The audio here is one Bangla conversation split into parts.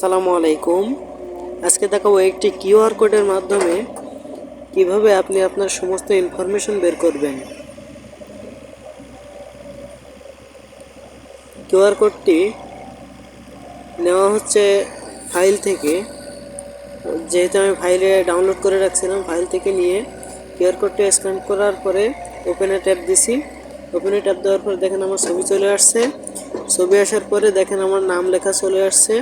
আসসালামু আলাইকুম। আজকে দেখাবো একটি কিউআর কোডের মাধ্যমে কিভাবে আপনি আপনার সমস্ত ইনফরমেশন বের করবেন। কিউআর কোডটি নেওয়া হচ্ছে ফাইল থেকে, যেহেতু আমি ফাইলে ডাউনলোড করে রাখছিলাম, ফাইল থেকে নিয়ে কিউআর কোডটি স্ক্যান করার পরে ওপেনে ট্যাপ দিছি। ওপেনে ট্যাপ দেওয়ার পরে দেখেন আমার ছবি চলে আসছে। ছবি আসার পরে দেখেন আমার নাম লেখা চলে আসছে।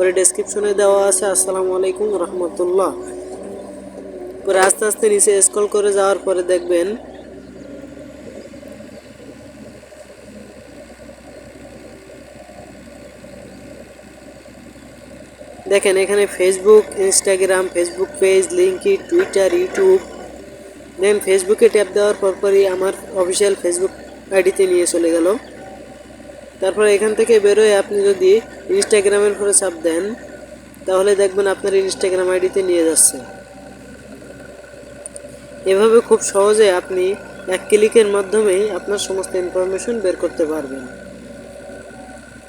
পরে ডেসক্রিপশনে দেওয়া আছে আসসালামু আলাইকুম রহমতুল্লাহ। পরে আস্তে আস্তে নিচে স্ক্রল করে যাওয়ার পরে দেখবেন এখানে Facebook, Instagram, Facebook page, linked, Twitter, YouTube. Then ফেসবুকে ট্যাপ দেওয়ার পরপরই আমার অফিসিয়াল ফেসবুক আইডিতে নিয়ে চলে গেল। তারপরে এখান থেকে বেরোয় আপনি যদি ইনস্টাগ্রামের উপরে চাপ দেন তাহলে দেখবেন আপনার ইনস্টাগ্রাম আইডিতে নিয়ে যাচ্ছে। এভাবে খুব সহজে আপনি এক ক্লিকের মাধ্যমেই আপনার সমস্ত ইনফরমেশন বের করতে পারবেন।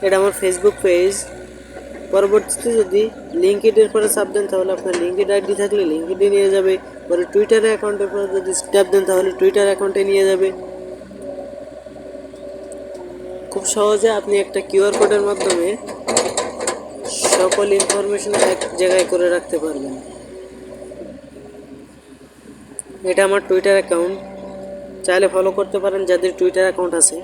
এটা আমার ফেসবুক পেজ। পরবর্তীতে যদি লিঙ্কডের পরে চাপ দেন তাহলে আপনার লিঙ্কড আইডি থাকলে লিঙ্কডে নিয়ে যাবে। পরে টুইটার অ্যাকাউন্টের পরে যদি ট্যাপ দেন তাহলে টুইটার অ্যাকাউন্টে নিয়ে যাবে। খুব সহজে আপনি একটা কিউআর কোডের মাধ্যমে সকল ইনফরমেশন এক জায়গায় করে রাখতে পারবেন। এটা আমার টুইটার অ্যাকাউন্ট, চাইলে ফলো করতে পারেন যাদের টুইটার অ্যাকাউন্ট আছে।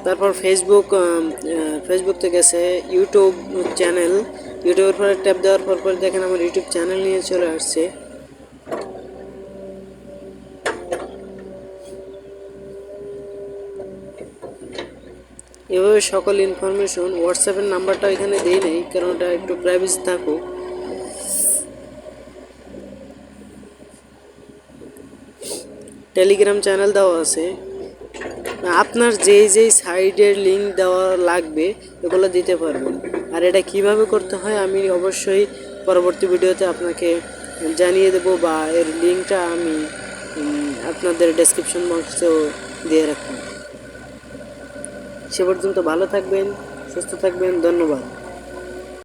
তারপর ফেসবুক থেকে গেছে ইউটিউব চ্যানেল। ইউটিউবের পরে ট্যাপ দেওয়ার পর দেখেন আমার ইউটিউব চ্যানেল নিয়ে চলে আসছে। এভাবে সকল ইনফরমেশন, হোয়াটসঅ্যাপের নাম্বারটা এখানে দিই নেই কারণ ওটা একটু প্রাইভেসি থাকুক। টেলিগ্রাম চ্যানেল দেওয়া আছে। আপনার যেই সাইডের লিঙ্ক দেওয়া লাগবে এগুলো দিতে পারবেন। আর এটা কিভাবে করতে হয় আমি অবশ্যই পরবর্তী ভিডিওতে আপনাকে জানিয়ে দেব, বা এর লিঙ্কটা আমি আপনাদের ডেসক্রিপশন বক্সেও দিয়ে রাখব। সে পর্যন্ত ভালো থাকবেন, সুস্থ থাকবেন। ধন্যবাদ।